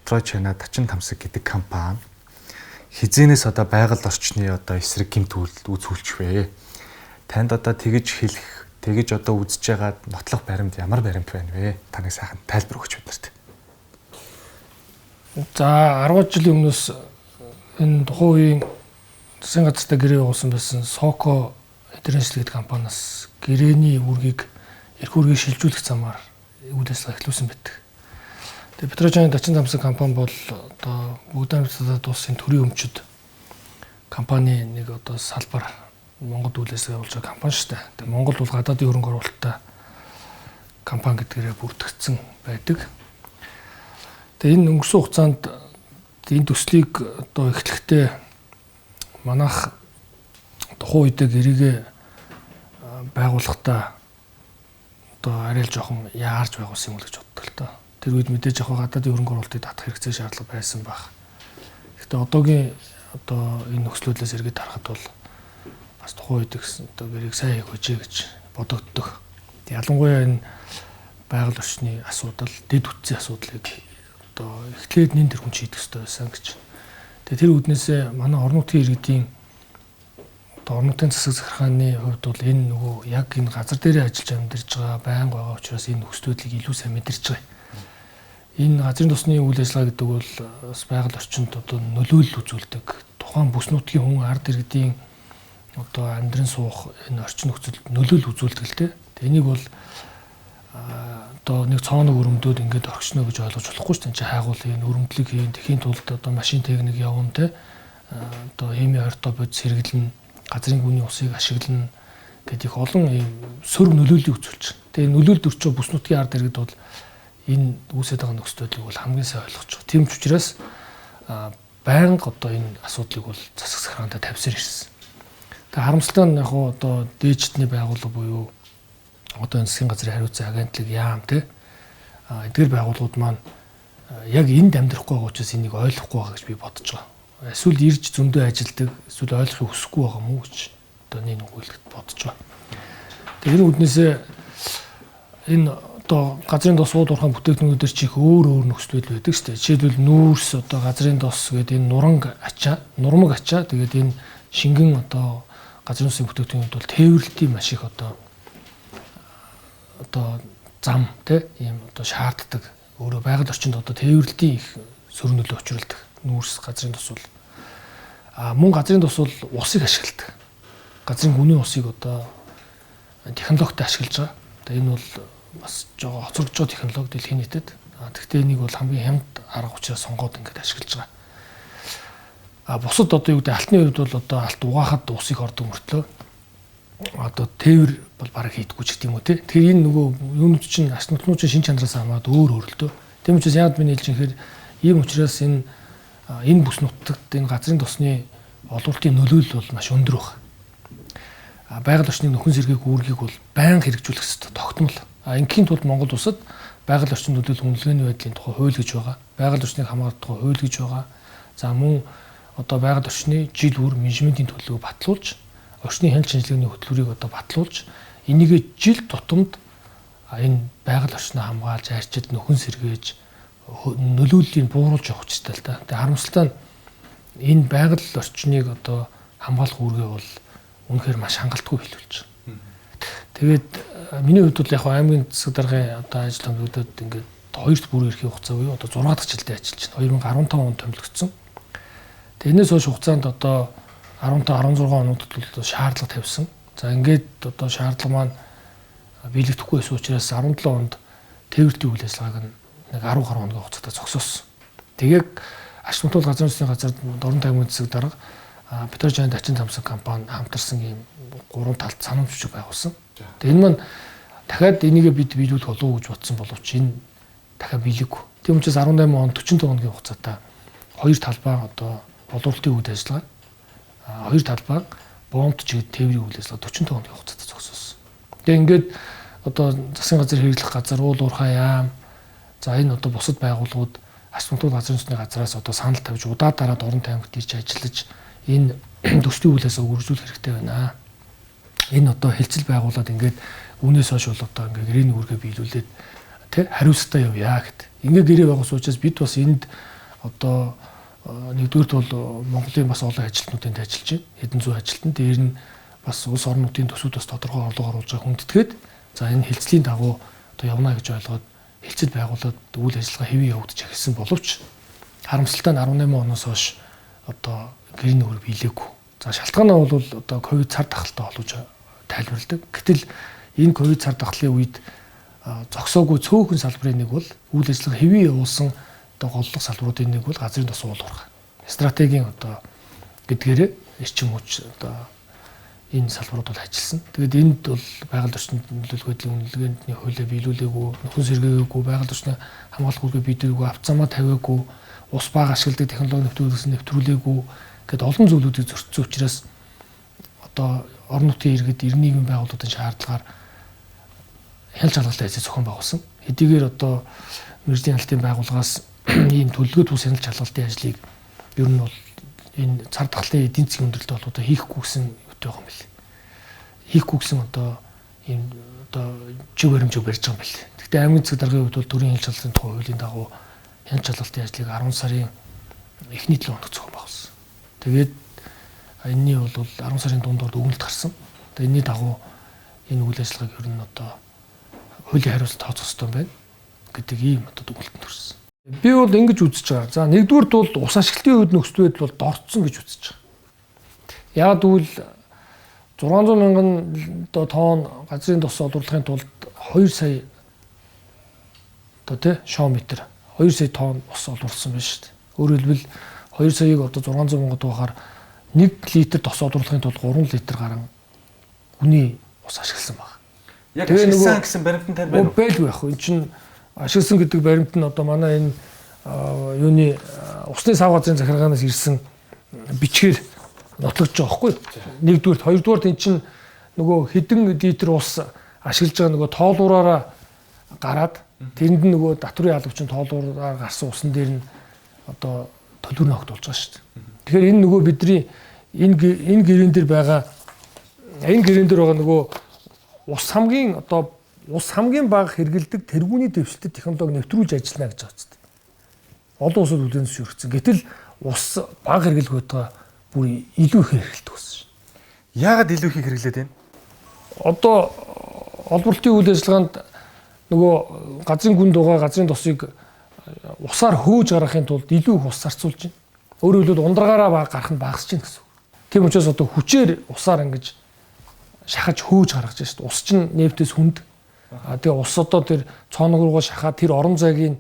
Петрочина Тачин Тамсаг гэдэг компани хизээнээс одоо байгаль орчны одоо эсрэг гэмт үзүүлж вэ? Танд одоо тэгж хэлэх, тэгж одоо үзэж байгаа нотлох баримт ямар баримт байна вэ? Таныг сайхан тайлбар өгч биднэрт. За 10 жилийн өмнөөс энэ тухайн үеийн засгийн газартай гэрээ уулсан байсан Соко Интернэшнл гэдэг компаниас гэрээний үүргийг эрх үүргийг шилжүүлэх замаар үйл ажиллагаа эхлүүлсэн байдаг. Тэгээ Петрочины Тачин Тамсаг компани бол одоо бүгд хамтдаа улсын төрийн өмчөд компани нэг одоо салбар Монгол үйл ажиллагаа явуулж байгаа компани шүү дээ. Тэгээ Монгол бол гадаадын хөрөнгө оруулалттай компани гэдгээрээ бүртгэгдсэн байдаг. Тэгээ энэ өнгөрсөн хугацаанд энэ төслийг одоо эхлэхдээ манайх тухайн үедээ гэрээгээ байгуулахдаа одоо арай л жоохон яарч байгуулсан юм л гэж боддог л доо. Тэр үед мэдээж яг гадаадын хөрөнгө оруулалтыг татах хэрэгцээ шаардлага байсан баг. Гэхдээ одоогийн энэ нөхцлөөдлөөс эргээд харахад бол бас тухайн үед одоо гэрийг сайн хийх хүчээ гэж бодогддог. Ялангуяа энэ байгаль орчны асуудал, дэд үтсийн асуудлыг одоо эхлээд нэн тэрхүү шийдэх хэрэгтэй байсан гэж. Тэгээ тэр үднээсээ манай орон нутгийн иргэдийн одоо орон нутгийн засаг захиргааны хувьд бол энэ нөгөө яг энэ газар дээрээ ажиллаж амьдарч байгаа байнга байгаа учраас энэ нөхцлөдлийг илүү сайн мэдэрч байгаа. Энэ газрын тосны үйл ажиллагаа гэдэг бол бас байгаль орчинд одоо нөлөөлөл үзүүлдэг. Тухайн бүс нутгийн хүн ард иргэдийн одоо амьдран суух энэ орчин нөхцөлд нөлөөлөл үзүүлдэг л дээ. Энийг бол одоо нэг цооног өрөмдөөд ингээд орхично гэж ойлгож болохгүй шүү дээ. Хайгуул энэ өрөмдлөг хийн тэхийн тулд одоо машин техник явна те. Одоо хими хортой бодис хэрэглэн газрын гүний усыг ашиглана гэдэг их олон ийм сөрөг нөлөөллийг үзүүлж байна. Тэгээ нөлөөлөлд өрчөө бүс нутгийн ард иргэд бол энэ үүсэж байгаа нөхцөлийг бол хамгийн сайн ойлгож байгаа. Тийм ч учраас байнга одоо энэ асуудлыг бол засаг захиргаанд тавьсаар ирсэн. Тэгээ харамсалтай нь яг одоо дээждний байгууллага буюу одоо энэ засгийн газрын хариуцсан агентлаг яам те эдгээр байгууллагууд маань яг энд амьдрахгүй байгаа учраас энийг ойлгохгүй байгаа гэж би бодож байгаа. Эсвэл ирж зөндөө ажилдаг, эсвэл ойлгохыг хүсэхгүй байгаа мó гэж одоо нэг үгүүлэгт бодож байгаа. Тэгээ энэ үднээсээ энэ одоо газрын тос ууд уурхайн бүтээгдэхүүнүүдээр чих өөр нөхцлөл байдаг шүү дээ. Жишээлбэл нүүрс одоо газрын тос гэдэг энэ нурмаг ачаа тэгээд энэ шингэн одоо газрын тосын бүтээгдэхүүнүүд бол тээвэрлэлтийн маш их одоо зам тийм одоо шаарддаг. Өөрө байгаль орчинд одоо тээвэрлэлтийн их сөрөг нөлөө учруулдаг. Нүүрс газрын тос бол мөн газрын тос бол усыг ашигладаг. Газрын гүний усыг одоо технологид ашиглаж байгаа. Тэгээ энэ бол бас жоо хоцрогдож байгаа технологи дэлхийн нийтэд. Гэхдээ энийг бол хамгийн хямд арга учраас сонгоод ингээд ашиглаж байгаа. Бусад одоо юу гэдэг алтны хувьд бол одоо алт угаахад усыг ордог мөртлөө одоо тээвэр бол бараг хийдэггүй ч гэдэм үү те. Тэгэхээр энэ нөгөө юунууд чинь арч нутгууд чинь шин чанараас хамаад өөр л дөө. Тийм учраас яг миний хэлж ихээр ийм учраас энэ бүс нутагт энэ газрын тосны олуултын нөлөөлөл бол маш өндөр байна. Байгаль орчны нөхөн сэргийг үүргийг бол байнга хэрэгжүүлэх хэрэгтэй тогтмол. Ингийн тулд Монгол улсад байгаль орчин нөлөөлөл үнэлгээний байдлын тухай хууль гэж байгаа. Байгаль орчныг хамгаалах тухай хууль гэж байгаа. За мөн одоо байгаль орчны жил бүр менежментийн төлөвийг батлуулж, орчны хяналт шинжилгээний хөтөлбөрийг одоо батлуулж, энийг жил тутамд энэ байгаль орчноо хамгаалж, арчид нөхөн сэргээж нөлөөллийг бууруулж явах хэрэгтэй л да. Тэгээ харамсалтай нь энэ байгаль орчныг одоо хамгаалах үүргээ бол үнэхээр маш хангалтгүй хэлүүлж байгаа. Тэгээд миний хувьд бол яг аймгийн засаг даргын одоо ажил хамтуудад ингээд 2 дахь бүр эрхийн хугацаа буюу одоо 6 дахь жилдээ ажиллаж байна. 2015 онд томилогдсон. Тэгээд энэс хойш хугацаанд одоо 15-16 онуудад бол шаардлага тавьсан. За ингээд одоо шаардлага маань биелэгдэхгүй байсан учраас 17 онд тээвэрлтийн үйл ажиллагааг нэг 10 гаруй хоногийн хугацаатай зогсоосон. Тэгээд арч нутгийн газрын тосны газар дорн таймын засаг дарга Петрочины Тачин Тамсаг компани хамтарсан ийм 3 талт санамж бичиг байгуулсан. Тэгээд энэ маань дахиад энийгээ бид биелүүлэх болов уу гэж бодсон боловч энэ дахиад биелэггүй. Тийм учраас 18 он 45 хоногийн хугацаатай 2 талбай одоо олуултын үйл ажиллагаа 2 талбай бомбт чигэд тээврийн үйл ажиллагаа 45 хоногийн хугацаатай зогсоосон. Тэгээд ингээд одоо засгийн газар хэрэглэх газар уул уурхай яам за энэ одоо бусад байгууллагууд арч нутгийн газрын тосны газраас одоо санал тавьж удаа дараад орон таймагт ирж ажиллаж энэ төсвийн үйл ажиллагааг үргэлжлүүлэх хэрэгтэй байна. Энэ одоо хэлцэл байгуулад ингээд үүнээс хойш бол одоо ингээд гэрээний үүргээ биелүүлээд тий хариуцлагатай явъя гэд. Ингээ гэрээ байгуулсан учраас бид бас энд одоо нэгдүгээрт бол Монголын бас олон ажилтнуудынд ажиллаж байна. Хэдэн зуун ажилтнууд дээр нь бас улс орнуудын төсвүүд бас тодорхой орлого оруулж байгаа хүндэтгээд за энэ хилцлийн дагуу одоо явна гэж ойлгоод хилцэл байгуулаад үйл ажиллагаа хэвэн явагдаж эхэлсэн боловч харамсалтай нь 18 оноос хойш одоо гэрийн нүүр биелээгүй. За шалтгаан нь бол одоо ковид цар тахалтай боловч тайлбарладаг. Гэтэл энэ ковид цар тахлын үед зогсоогүй цөөхөн салбарын нэг бол үйл ажиллагаа хэвэн явуулсан одоо голлох салбаруудын нэг бол газрын тос уулуурах. Стратегийн одоо гэдгээрээ эрчим хүч одоо энэ салбарууд бол ажилласан. Тэгээд энд бол байгаль орчинд нөлөөлөх үнэлгээний хуулийг биелүүлээгүй, нөхөн сэргээгээгүй, байгаль орчны хамгаалах үүргээ биелүүлээгүй, авцамаа тавиагүй, ус баг ашигладаг технологи нэвтрүүлээгүй гэд олон зүйлүүдийг зөрчсөн учраас одоо орон нутгийн иргэд иргэний нийгмийн байгууллагын шаардлагаар хяналт шалгалтын ажил зохион байгуулсан. Хэдийгээр одоо мэргэжлийн хяналтын байгууллагаас ийм төлөвлөгөө тус хяналт шалгалтын ажлыг ер нь бол энэ цар тахлын эдийн засгийн өндөрлөлт бол одоо хийхгүй гэсэн юутай байгаа юм бэл. Хийхгүй гэсэн одоо ийм одоо жив баримжиг барьж байгаа юм бэл. Гэхдээ аймгийн засаг даргын хувьд бол төрийн хяналт шалгалтын тухай хуулийн дагуу хяналт шалгалтын ажлыг 10 сарын эхний 7 хоног зохион байгуулсан. Тэгээд энэний бол 10 сарын дундор өгнөлт гарсан. Одоо энэний дагуу энэ үйл ажиллагааг ер нь одоо хуулийн хариуцлага тооцох ёстой байна гэдэг ийм одоо дүгнэлтэнд хүрсэн. Би бол ингэж үзэж байгаа. За нэгдүгürt бол ус ашиглалтын үед нөхцөл байдал бол дорцсон гэж үзэж байгаа. Яг тэгвэл 600 мянган одоо тонн газрын тос олруулахын тулд 2 сая одоо тий шометр 2 сая тонн ус олуулсан байна шүү дээ. Өөрөөр хэлбэл 2 саяыг одоо 600 мянгад байхаар 1 литр тос олуулахын тулд 3 литр гарan үний ус ашигласан байна. Яг ашигласан гэсэн баримтан тань байна уу? Байлгүй яг. Энэ чинь ашигласан гэдэг баримт нь одоо манай энэ юуны усны сав газрын захиргаанаас ирсэн бичгээр нотлогдож байгаа байхгүй юу? Нэгдүгээр, хоёрдугаар энэ чинь нөгөө хэдэн литр ус ашиглаж байгаа нөгөө тоолуураараа гараад тэрэнд нь нөгөө татврын албачин тоолуураар гарсан усан дээр нь одоо төлбөр ногд болж байгаа шүү дээ. Тэгэхээр энэ нөгөө бидний энэ гэрэн дээр байгаа нөгөө ус хамгийн бага хэрэгэлдэг тэргүүний дэвшилтэд технологи нэвтрүүлж ажиллана гэж байгаа ч тийм. Олон улсууд үлдээн зөвшөөрсөн. Гэтэл ус бага хэрэглэх байгаа бүр илүү их хэрэгэлдэг ус шин. Яагаад илүү их хэрэглээд байна? Одоо олборлтын үйл ажиллагаанд нөгөө газрын гүн дугаа газрын тосыг усаар хөөж гаргахын тулд илүү их ус зарцуулж байна. Өөрөөр хэлбэл ундрагаараа гарах нь багасж байна гэсэн үг. Тийм учраас одоо хүчээр усаар ингэж шахаж хөөж гаргаж байна шүү дээ. Ус чинь нефтээс хүнд. Тэгээ ус одоо тэр цооног руугаа шахаад тэр орон зайгийн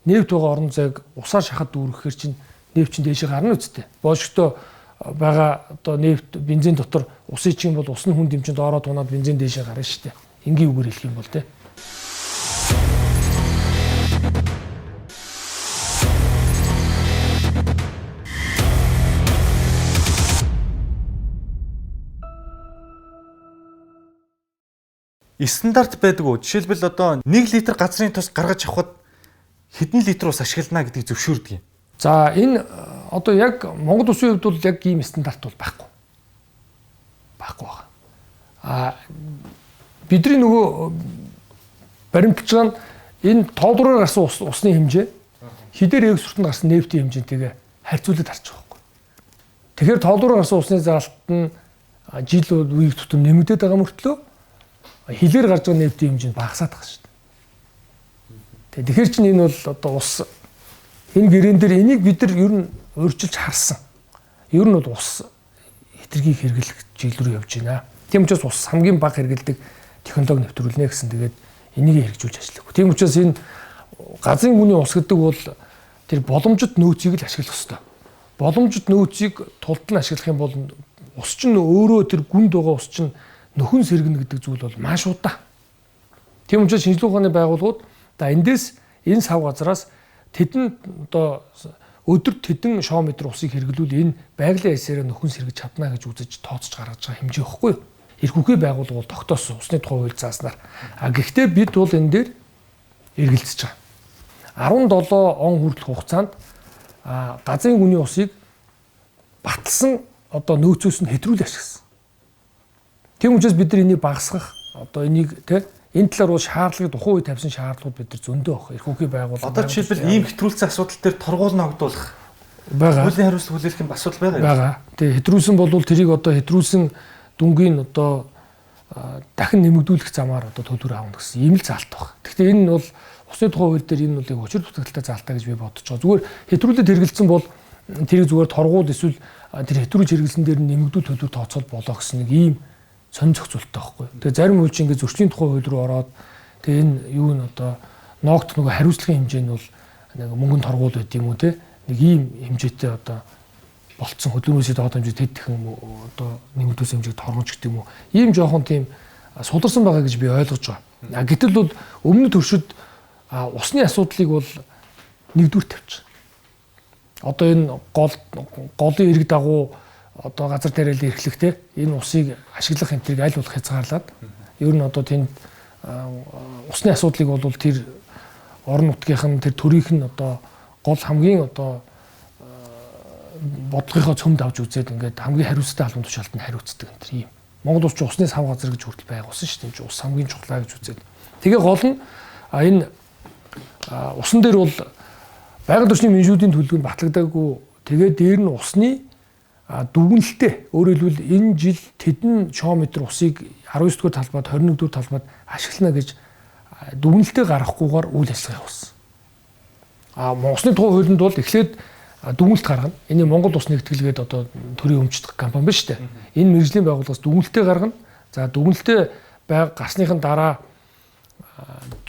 нефт байгаа орон зайг усаар шахаад дүүрэхээр чинь нефт чинь дээшээ гарна үсттэй. Боошгтой байгаа одоо нефт бензин дотор усын чинь бол усны хүн дэмжинд ороод унаад бензин дээшээ гарна шүү дээ. Энгийн үгээр хэлэх юм бол тэ. Стандарт байдаг уу? Жишээлбэл одоо 1 литр газрын тос гаргаж авахад хэдэн литр ус ашиглана гэдгийг зөвшөөрдөг юм. За энэ одоо яг Монгол улсын хувьд бол яг ийм стандарт бол байхгүй. Байхгүй байна. Бидний нөгөө баримталж байгаа нь энэ тоолроор гарсан усны хэмжээ хідээр экспортод гарсан нефтийн хэмжээтэйгээ харьцуулаад харж байгаа байхгүй. Тэгэхээр тоолроор гарсан усны заалт нь жил үеиг тутам нэмэгдээд байгаа мөртлөө хилээр гарч байгаа нефтийн хэмжээ багасаад байгаа шүү дээ. Тэгэхээр чинь энэ бол одоо ус энэ гэрэн дээр энийг бид нар ер нь өөрчилж харсан. Ер нь бол ус хэтэрхий хэрэглэх чиглэл рүү явж байна. Тийм учраас ус хамгийн бага хэрэгэлдэг технологи нэвтрүүлнэ гэсэн тэгээд энийг хэрэгжүүлж ажиллах. Тийм учраас энэ газрын гүний ус гэдэг бол тэр боломжит нөөцийг л ашиглах ёстой. Боломжит нөөцийг тулд нь ашиглах юм бол ус чинь өөрөө тэр гүнд байгаа ус чинь нөхөн сэргэнэ гэдэг зүйл бол маш удаа. Тийм учраас шинжилгээ ухааны байгууллагууд эндээс энэ сав газраас тэдэн одоо өдөрт тэдэн шометр усыг хэрэглүүл энэ байгалийн ясаараа нөхөн сэргэж чадна гэж үзэж тооцож гаргаж байгаа хэмжээ ихгүй юу? Эрх үхий байгууллага бол тогтоосон усны тухай хууль зааснаар. Гэхдээ бид бол энэ дээр эргэлзэж байгаа. 17 он хүртэлх хугацаанд газрын гүний усыг батлсан одоо нөөцөөс нь хэтрүүл ашигласан. Тийм учраас бид нар энийг багасгах одоо энийг Энэ талаар бол шаардлагыг тухайн үед тавьсан шаардлагууд бид нар зөндөө баг. Эрх үгүй байгууллага. Одоо жишээлбэл ийм хэтрүүлсэн асуудал дээр торгуулна хогдуулах байгаа. Хуулийн хариуцлага хүлээх юм асуудал байгаа юм. Байгаа. Тэгээ хэтрүүлсэн бол тэрийг одоо хэтрүүлсэн дүнгийн одоо дахин нэмэгдүүлэх замаар одоо төлбөр аавна гэсэн ийм л заалт баг. Гэхдээ энэ нь бол усны тухай хууль дээр энэ бол яг учир дутагдaltaй заалтаа гэж би бодож байгаа. Зүгээр хэтрүүлээд хэрэгэлсэн бол тэрийг зүгээр торгуул эсвэл тэр хэтрүүлж хэрэгэлсэн дээр нэмэгдүүл төлбөр тооцоол болоо гэсэн нэг ийм сонь зохицуулттай байхгүй. Тэгээ зарим үйл чинь ингээд зөрчлийн тухай хууль руу ороод тэгээ энэ юу н одоо ноогт нөгөө хариуцлагын хэмжээ нь бол нэг мөнгөнд торгуул байт юм уу те нэг ийм хэмжээтэй одоо болцсон хөдөлгөөний доод хэмжээ тэд их юм одоо нэмэгдүүлсэн хэмжээг торгож гэдэг юм уу. Ийм жоохон тийм сударсан байгаа гэж би ойлгож байгаа. Гэтэл бол өмнө төршид усны асуудлыг бол нэгдүгээр тавьчих. Одоо энэ голын эрг дагуу одоо газар тариалан эрхлэх те энэ усыг ашиглах хэмтгийг аль болох хязгаарлаад ер нь одоо тэнд усны асуудлыг бол тэр орон нутгийнхэн тэр төрийнх нь одоо гол хамгийн одоо бодлогынхоо цөмд авч үзээд ингээд хамгийн хариуцтай албан тушаалтанд хариуцдаг энэ тийм. Монгол улс ч усны сав газар гэж хүртэл байгуулсан шүү дээ. Ус хамгийн чухлаа гэж үзээд. Тэгээ гол нь энэ усан дээр бол байгаль орчны менежүүдийн төлөвөнд батлагдаагүй. Тэгээ дээр нь усны дүгнэлтээ өөрөөр хэлбэл энэ жил тэдэн км усыг 19 дугаар талбайд 21 дугаар талбайд ашиглана гэж дүгнэлтээ гаргахгүйгээр үйл ажиллагаа явуулсан. Усны тухай хуулинд бол эхлээд дүгнэлт гаргана. Энэ Монгол ус нэгтгэлгээд одоо төрийн өмчтөх компани байна шүү дээ. Энэ мэргэжлийн байгууллагаас дүгнэлтээ гаргана. За дүгнэлтээ гарсныхын дараа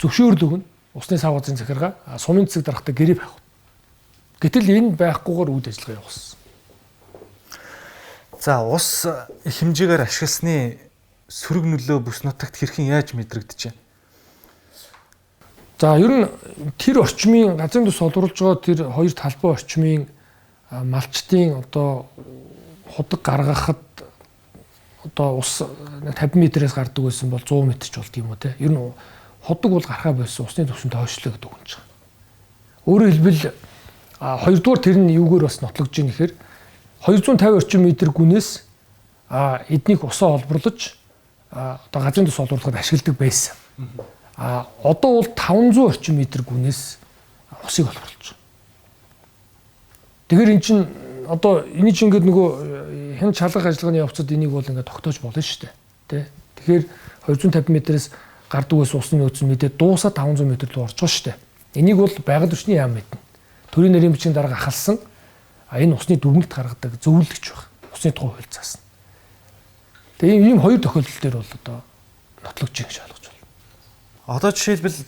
зөвшөөрөл өгнө. Усны сав газрын захиргаа сумын цэцэг дарахтаа гэрээ байх. Гэтэл энэ байхгүйгээр үйл ажиллагаа явуулсан. За ус их хэмжээгээр ашигласны сөрөг нөлөө бүс нутагт хэрхэн яаж мэдрэгдэж байна? За ер нь тэр орчмын газрын тус олруулж байгаа тэр хоёр талбай орчмын малчтын одоо худаг гаргахад одоо ус 50 м-ээс гардаг байсан бол 100 м ч болд юм уу те. Ер нь худаг бол гарахаа байсан усны түвшинд хойшлоо гэдэг үг юм. Өөрөөр хэлбэл хоёрдугаар тэр нь юугээр бас нотлогдож байгаа нэхэр 250 орчим метр гүнээс эднийг усаа олборлож одоо газрын тус олруулахад ашигладаг байсан. Одоо бол 500 орчим метр гүнээс усыг олборлож байгаа. Тэгэхээр эн чинь одоо эний чинь ингээд нөгөө хэн чалгах ажиллагааны явцад энийг бол ингээд тогтоож болно шүү дээ. Тэ. Тэгэхээр 250 м-ээс гардаг ус усны нөөц нь мэдээ дуусаад 500 м руу орж байгаа шүү дээ. Энийг бол байгаль орчны яам мэднэ. Төрийн нэрийн бичгийн дарга ахалсан энэ усны дүгнэлт гаргадаг зөвлөгч баг. Усны тухай хууль заасан. Тэгээ ийм хоёр тохиолдол дээр бол одоо нотлогдож байгаа гэж ойлгож байна. Одоо жишээлбэл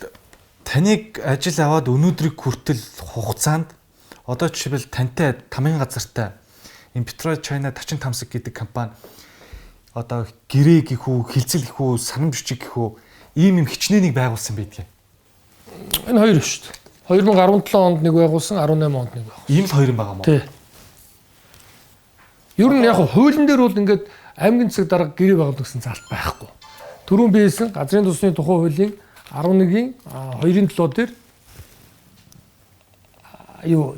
таныг ажил аваад өнөөдрийг хүртэл хугацаанд одоо жишээлбэл тантай тамгын газартай Petro China Тачин Тамсаг гэдэг компани одоо гэрээ гэх үү, хилцэл гэх үү, санамж бичиг гэх үү ийм хичнэнийг байгуулсан байдгийг. Энэ хоёр шүү дээ. 2017 онд нэг байгуулсан, 18 онд нэг байгуулсан. Ийм л хоёр юм байгаа мó. Тий. Ер нь яг хуулийн дээр бол ингээд аймгийн засаг дарга гэрээ байгуулдаг гэсэн заалт байхгүй. Түрүүн биелсэн газрын тусны тухай хуулийн 11-ийн 2-ын 7 дээр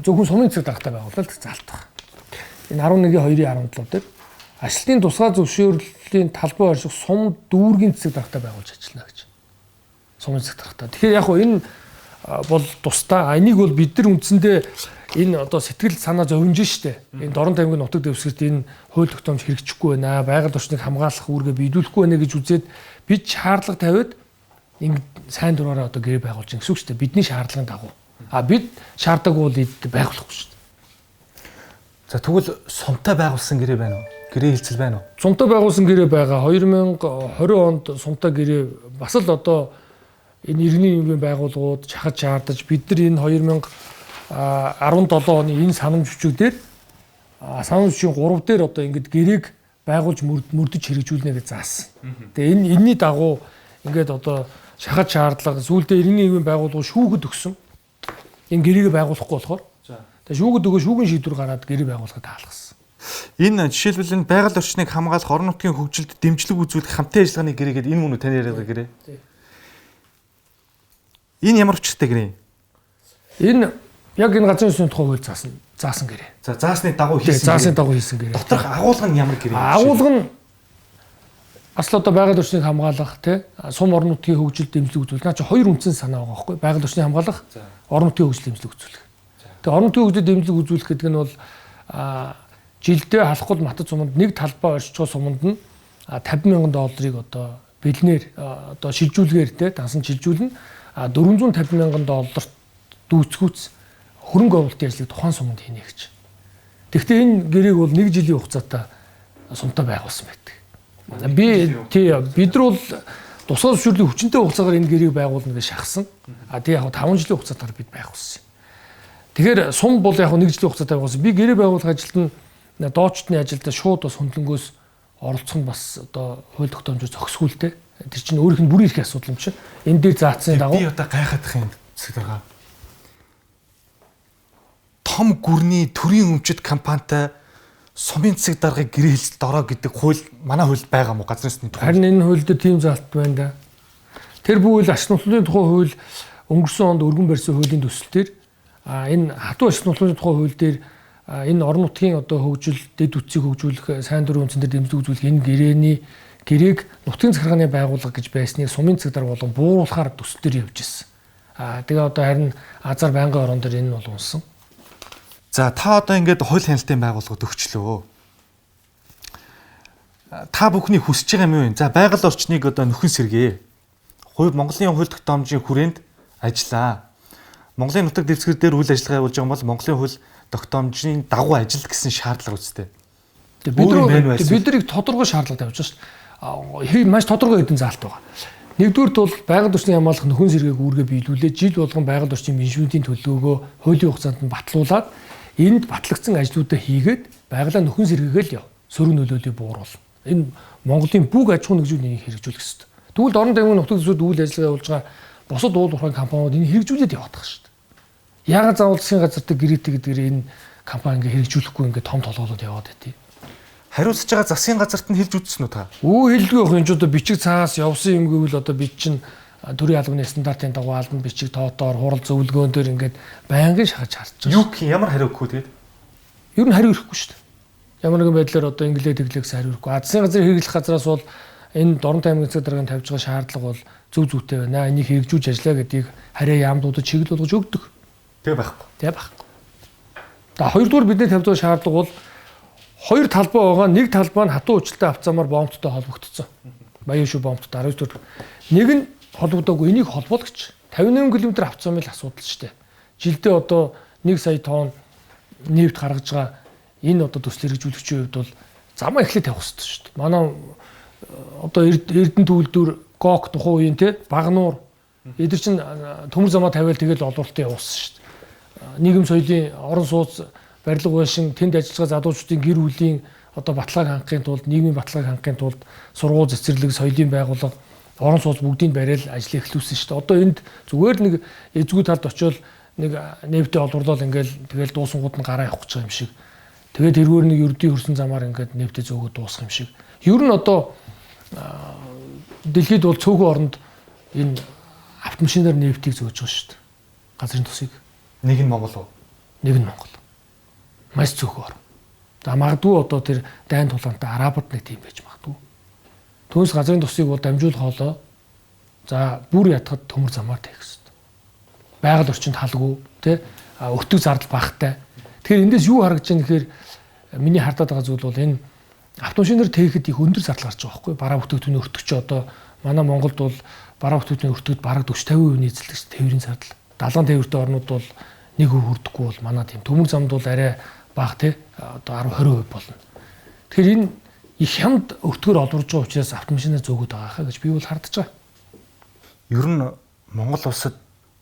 зөвхөн сумын засаг даргатай байгуулалт заалт байна. Энэ 11-ийн 2-ийн 17 дээр ажилтны тусгай зөвшөөрлийн талбай орших сум дүүргийн засаг даргатай байгуулж ажиллана гэж. Сумын засаг даргатай. Тэгэхээр яг энэ бол тусдаа энийг бол бид нар үндсэндээ энэ одоо сэтгэл санаа зовж штэ. Энэ Дорон таймгийн нутаг дэвсгэрт энэ хууль тогтоомж хэрэгжихгүй байна. Байгаль орчныг хамгаалах үүргээ биелүүлэхгүй байна гэж үзээд бид шаардлага тавиад ингэ сайн дураараа одоо гэрээ байгуулж гэсэн үг штэ. Бидний шаардлагын дагуу. Бид шаарддаг бол байгуулахгүй штэ. За тэгвэл сумтай байгуулсан гэрээ байна уу? Гэрээ хилцэл байна уу? Сумтай байгуулсан гэрээ байгаа. 2020 онд сумтай гэрээ бас л одоо энэ иргэний нийгмийн байгууллагууд чахаж шаардаж бид нар энэ 2017 оны энэ санамж бичиг дээр санамж бичгийн 3 дээр одоо ингээд гэрээг байгуулж мөрдөж хэрэгжүүлнэ гэж заасан. Тэгээ энэний дагуу ингээд одоо шахаж шаардлага сүүлдээ иргэний нийгмийн байгууллагууд шүүхэд өгсөн. Энэ гэрээгээ байгуулахгүй болохоор. Тэгээ шүүхэд өгөө шүүгэн шийдвэр гараад гэрээ байгуулахад таалгасан. Энэ жишээлбэл энэ байгаль орчныг хамгаалах орон нутгийн хөгжилд дэмжлэг үзүүлэх хамтын ажиллагааны гэрээ гэдэг энэ мөн үү таны яриад байгаа гэрээ? Энэ ямар учиртай гэрээ? Энэ яг энэ газрын тусны тухай хууль заасан гэрээ. За заасны дагуу хийсэн. Заасны дагуу хийсэн гэрээ. Доторх агуулга нь ямар гэрээ? Агуулга нь Бас л одоо байгаль орчныг хамгаалах тий сум орон нутгийн хөгжилд дэмжлэг үзүүлэх. Наа чи хоёр үндсэн санаа байгаа байхгүй. Байгаль орчныг хамгаалах, орон нутгийн хөгжилд дэмжлэг үзүүлэх. Тэгээ орон нутгийн хөгжилд дэмжлэг үзүүлэх гэдэг нь бол жилдээ халахгүй матад суманд нэг талбай орчгоо суманд нь $50,000 одоо бэлнээр одоо шилжүүлгээр тий дансан шилжүүлнэ. $450,000 дүүцгүүц хөрөнгө оруулалтын ажлыг тухайн суманд хийнэ гэж. Тэгэхдээ энэ гэрээг бол 1 жилийн хугацаатай сумтай байгуулсан байдаг. Бид нар бол тусгай зөвшөөрлийн хүчинтэй хугацаагаар энэ гэрээг байгуулна гэж шахсан. Тэгээ яг 5 жилийн хугацаатаар бид байгуулсан юм. Тэгэхээр сум бол яг 1 жилийн хугацаатай байгуулсан. Би гэрээ байгуулах ажилд нь доочдны ажилд шууд бас хөндлөнгөөс оролцох нь бас одоо хууль тогтоомжоор зохисгүйтэй. Тэр чинь өөрийнх нь бүрийн эрхийн асуудал юм чинь. Энэ дээр заасан дагуу би одоо гайхах юм зүйл байгаа. Том гүрний төрийн өмчит компанитай сумын засаг даргыг гэрээлж дороо гэдэг хууль манай хуульд байгаа мó газрын сүнсний тухай. Харин энэ хуульд тийм заалт байна да. Тэр бүхэл ашиг нутгийн тухай хууль өнгөрсөн онд өргөн барьсан хуулийн төсөл дээр энэ хатуу ашиг нутгийн тухай хууль дээр энэ орон нутгийн одоо хөгжил, дэд үтцийг хөгжүүлэх, сайн дурын үндсэн дээр дэмжлэг үзүүлэх энэ гэрээг нутгийн захиргааны байгууллага гэж байсныг сумын засаг дарга болон бууруулахаар төсөл дээр явж ирсэн. Тэгээ одоо харин Азар байнгын орон дээр энэ бол унсан. За та одоо ингээд хууль хяналтын байгууллагад өгчлөө. Та бүхний хүсэж байгаа юм юу? За байгаль орчныг одоо нөхөн сэргээ. Монголын хууль тогтоомжийн хүрээнд ажиллаа. Монголын нутаг дэвсгэр дээр үйл ажиллагаа явуулж байгаа бол Монголын хууль тогтоомжийн дагуу ажил гэсэн шаардлага үүсдэг. Бид нарыг тодорхой шаардлага тавьж байгаа шүү дээ. Маш тодорхой хэдэн заалт байгаа. Нэгдүгürt бол байгаль орчныг хамгаалах нөхөн сэргээг үүргээ биелүүлээд жил болгон байгаль орчны менежментийн төлөвлөгөөгөө хуулийн хугацаанд нь батлуулаад энд батлагдсан ажлуудаа хийгээд байгалаа нөхөн сэргээгээл яв. Сөрөг нөлөөллийг бууруулна. Энэ Монголын бүх аж ахуйн нэгжүүдийг хэрэгжүүлэх ёстой. Тэгвэл орон тайван нутаг дэвсгэрт үйл ажиллагаа явуулж байгаа бусад уул уурхайн компаниуд энэ хэрэгжүүлээд явах шүү дээ. Яагаад заавал засгийн газартай гэрээтэй гэдгээр энэ компани ингээ хэрэгжүүлэхгүй ингээ том толгоолоод яваад байдгийг. Хариуцж байгаа засгийн газарт нь хэлж үзсэн үү та? Хэлдэггүй явах юм ч одоо бичиг цаас явсан юм гэвэл одоо бид чинь төрийн албаны стандартын дагуу албан бичиг тоотоор хурал зөвлөгөөн дээр ингээд байнгын шахаж харж байгаа. Юу гэх ямар хариу өгөх вэ тэгээд? Ер нь хариу ирэхгүй шүү дээ. Ямар нэгэн байдлаар одоо инглээ тэглэхс хариу ирэхгүй. Засгийн газрын хэрэглэх газраас бол энэ Дорн аймгийн засаг даргын тавьж байгаа шаардлага бол зөв зүйтэй байна. Энийг хэрэгжүүлж ажиллаа гэдгийг харьяа яамдуудад чиглэл болгож өгдөг. Тэгээ байхгүй. Тэгээ байхгүй. За хоёрдугаар бидний тавьж байгаа шаардлага бол хоёр талбай байгаа. Нэг талбай нь хатуу уучлалтай авцаамаар бомбттой холбогдсон. Баян шүү бомбттой 19 дэх. Нэг нь холбогдоогүй, энийг холбоолгоч. 58 км авцаамын асуудал шүү дээ. Жилдээ одоо 1 сая тонн нефт гаргаж байгаа энэ одоо төсөл хэрэгжүүлэгчийн хувьд бол замаа эхлээд тавих хэрэгтэй шүү дээ. Манай одоо Эрдэнэ төвлөрд ГОК тухайн үеийн те Багнуур эдгээр чинь төмөр замаа тавиал тэгэл олуулалтын явуулсан шүү дээ. Нийгэм соёлын орон сууц барилга байшин тэнд ажиллаж байгаа залуучуудын гэр бүлийн одоо баталгааг хангахын тулд нийгмийн баталгааг хангахын тулд сургууль цэцэрлэг соёлын байгууллага орон сууц бүгдийг бариад ажил эхлүүлсэн шүү дээ. Одоо энд зүгээр нэг эзгүй талд очиод нэг нефтээ олборлол ингээл тэгэл дуусангууд нь гараа явах гэж байгаа юм шиг. Тэгээд тэргээр нэг ердийн хөрсөн замаар ингээд нефтээ зөөгөө дуусгах юм шиг. Ер нь одоо дэлхийд бол цөөхөн оронд энэ автомашинаар нефтийг зөөж байгаа шүү дээ. Газрын тусыг. Нэг нь Монгол уу? Нэг нь Монгол. Маш цөөхөн орн. За магадгүй одоо тэр дайн тулаантай арабууд нэг тийм байж магадгүй. Түүнээс газрын тусыг бол дамжуулах хоолоо за бүр ятгад төмөр замаар тавих хэрэгтэй. Байгаль орчинд халгүй тий өртөг зардал багтай. Тэгэхээр эндээс юу харагдаж байна гэхээр миний хардаад байгаа зүйл бол энэ автомашинаар тээхэд их өндөр зардал гарч байгаа байхгүй. Бараа бүтээгдэхүүний өртөгч одоо манай Монголд бол бараа бүтээгдэхүүний өртөгт бараг 40-50% нийцэлдэг тээврийн зардал. 70 тээвртэй орнууд бол 1% хүрдэхгүй бол манай тийм төмөр замд бол арай бага тий одоо 10-20% болно. Тэгэхээр энэ их хямд өртгөр олорж байгаа учраас автомашинаар зөөгöd байгаа хаа гэж би бол хардаж байгаа. Ер нь Монгол улсад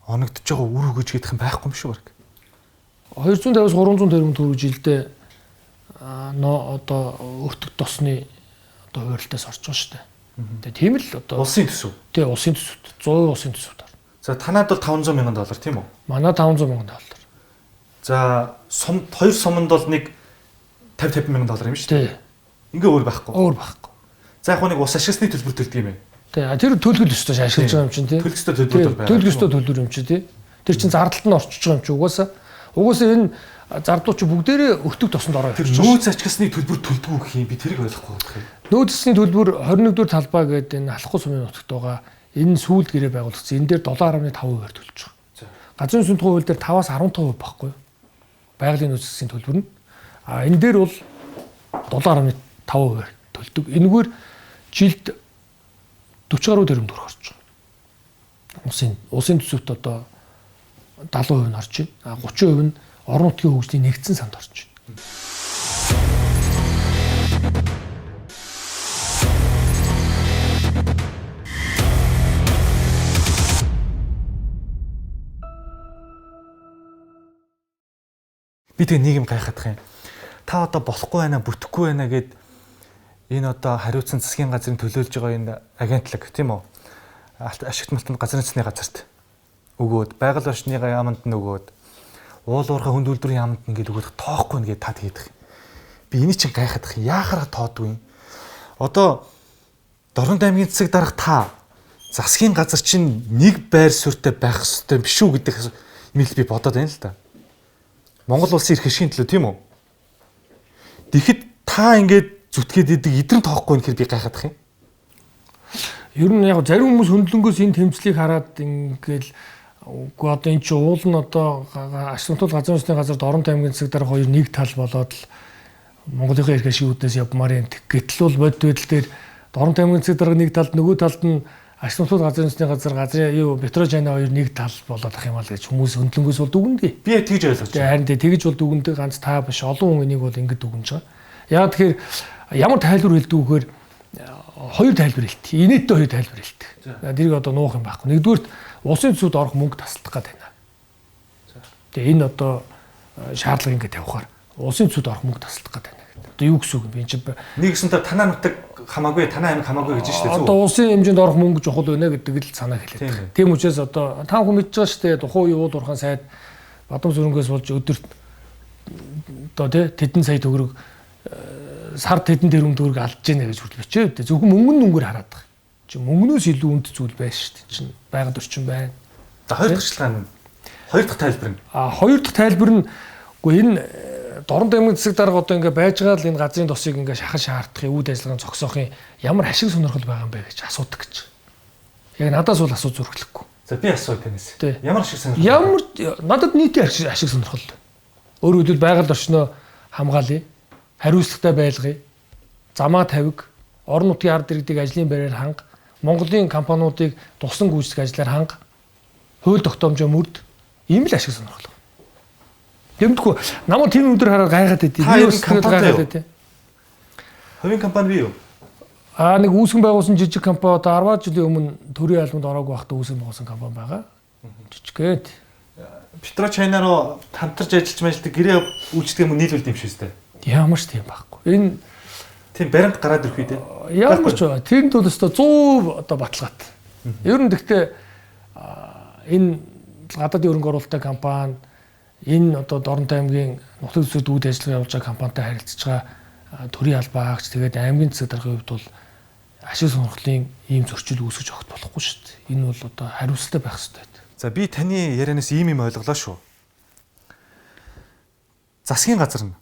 оногдож байгаа үр өгөж гэдэг юм байхгүй юм шүү баг. 250-300 тэрбум төгрөг жилдээ одоо өртөг тосны одоо хуралдаас орж байгаа шүү дээ. Тэгээ тийм л одоо улсын төсөв. Тэгээ улсын төсөв 100% улсын төсөв таар. За танад бол $500,000 тийм үү? Манай $500,000. За хоёр суманд бол нэг $50,000 юм шүү дээ. Ингээ өөр байхгүй. Өөр байхгүй. За яг нэг ус ашигласны төлбөр төлдөг юм байна. Тэгээ тэр төлгөл өстой ашиглаж байгаа юм чинь тий. Төлөлтөй төлбөр байна. Төлгөл өстой төлбөр юм чи тий. Тэр чинь зардалд нь орчиж байгаа юм чи угаасаа Угсаа энэ зардууч бүгдээрээ өтөг тосонд ороо Тэр ирж нөөц ачгасны төлбөр төлдөг гэх юм би тэрийг ойлгохгүй байна. нөөцсний төлбөр 21-р талбай гэдэг энэ алахгүй сумын нутагт байгаа энэ сүүлд гэрээ байгуулагдсан. Энэ дээр 7.5% төлж байгаа. Газрын сүнсний хууль дээр 5-аас 15% баггүй юу? Байгалийн нөөцсний төлбөр нь. Энэ дээр бол 7.5% төлдөг. Энэгээр жилд 40 гаруй тэрбум төгрөг орж байгаа. Улсын төсөвт одоо 70% нь орж байна. 30% нь орон нутгийн хөгжлийн нэгдсэн санд орж байна. Би тэгээ нийгэм гайхах юм. Та одоо болохгүй байна, бүтэхгүй байна гэд энэ одоо хариуцсан засгийн газрын төлөөлж байгаа энэ агентлаг тийм үү? Ашигт малтанд газрын засны газарт өгөөд, байгаль орчны яамд нь өгөөд, уул уурхай хүнд үйлдвэрийн яамд нь ингээд өгөөд тоохгүй нэгэд тад хийдэг. Би энийг чинь гайхаад их яахаар тоодгүй юм. Одоо Дорнод аймгийн засаг дарга та засгийн газар чинь нэг байр суурьтай байх ёстой биш үү гэдэг юм л би бодоод байна л да. Монгол улсын эрх ашигын төлөө тийм үү? Тэгэхэд та ингээд зүтгээд идэг эдгэн тоохгүй нэхэр би гайхаад их юм. Ер нь яг зарим хүмүүс хөндлөнгөөс энэ тэмцлийг хараад ингээл үгүй одоо эн чинь уул нь одоо ашигтул газрын усны газар Дорнод аймгийн засаг дарга хоёр нэг тал болоод л Монголын эрх ашигын үүднээс явмаар юм. Гэтэл бол бод байдал дээр Дорнод аймгийн засаг дарга нэг талд нөгөө талд нь ашигтул газрын усны газар газрын Петрочайна хоёр нэг тал болоод ах юм аа гэж хүмүүс хөндлөнгөөс бол дүгнэдэг. Би яг тэгж ойлгож байна. Харин тэгж бол дүгнэдэг ганц та биш олон хүн энийг бол ингэж дүгнэж байгаа. Яг тэгэхээр ямар тайлбар хэлдэг вэхээр хоёр тайлбар хэлдэг. Инээдтэй хоёр тайлбар хэлдэг. Тэрийг одоо нуух юм байхгүй. Нэгдүгürt улсын төсөвд орох мөнгө тасалдах гэдэг байна. Тэгээ энэ одоо шаардлагыг ингэ тавихаар улсын төсөвд орох мөнгө тасалдах гэдэг байна. Одоо юу гэсэн үг юм бэ? Энд чинь нэгсэнтэй танаа нутаг хамаагүй, танаа аймаг хамаагүй гэж шүү дээ. Одоо улсын хэмжээнд орох мөнгө чухал байна гэдэг л санаа хэлээд. Тийм учраас одоо та хүн мэдж байгаа шүү дээ. Тухайн үеийн уул уурхайн сайд Бадам сүрэнгээс болж өдөрт одоо тэдэн сая төгрөг сард тэдэн тэрбум төгрөг алдж гинэ гэж хүртэл бичээд дээ. Зөвхөн мөнгө нүнгээр хараад байгаа. Чи мөнгнөөс илүү үнд зүйл байна шүү дээ. Чин байгаль орчин байна. За хоёр дахь шалтгаан нь хоёр дахь тайлбар нь. Хоёр дахь тайлбар нь үгүй энэ Дорнод аймгийн засаг дарга одоо ингээ байж байгаа л энэ газрын тосыг ингээ шахаж шаардахын үйл ажиллагааны зогсоохын ямар ашиг сонирхол байгаа юм бэ гэж асуудаг гэж. Яг надаас бол асуу зүрхлэхгүй. За би асуу танаас. Ямар ашиг сонирхол? Ямар надад нийтийн ашиг сонирхол. Өөрөөр хэлбэл байгаль орчноо хамгаалъя. Хариуцлагатай байлгая. Замаа тавиг, орон нутгийн ард иргэдийг ажлын байраар ханга, Монголын компаниудыг тусан гүйцэтгэх ажлаар ханга, хууль тогтоомжоо мөрд, ийм л ашиг сонирхол. Тэмдэггүй намайг тийм өдөр хараад гайхаад байдیں۔ Би бас гайхаад байдیں۔ Хувийн компани бий юу? Нэг үүсгэн байгуулсан жижиг компани одоо 10 жилийн өмнө төрийн альбомд ороогүй байхдаа үүсгэн байгуулсан компани байгаа. Жижиггээд Петрочайна руу хамтарч ажиллаж мэжэлдэг гэрээ үйлчлдэг юм нийлүүлд юм шүү дээ. Ямар ч тийм байхгүй. Энэ тийм баримт гараад ирэх үү те. Ямар ч байгаа. Тэнд бол өстой 100 одоо баталгаат. Ер нь гэхдээ энэ гадаадын хөрөнгө оруулалттай компани энэ одоо Дорнод аймгийн нутаг дэвсгэрт үйл ажиллагаа явуулж байгаа компанитай харилцаж байгаа төрийн албаагч тэгээд аймгийн засаг даргын хувьд бол ашиг сонирхлын ийм зөрчил үүсгэж огт болохгүй шүү дээ. Энэ бол одоо хариуцлагатай байх хэрэгтэй. За би таны ярианаас ийм юм ойлголоо шүү. Засгийн газар нь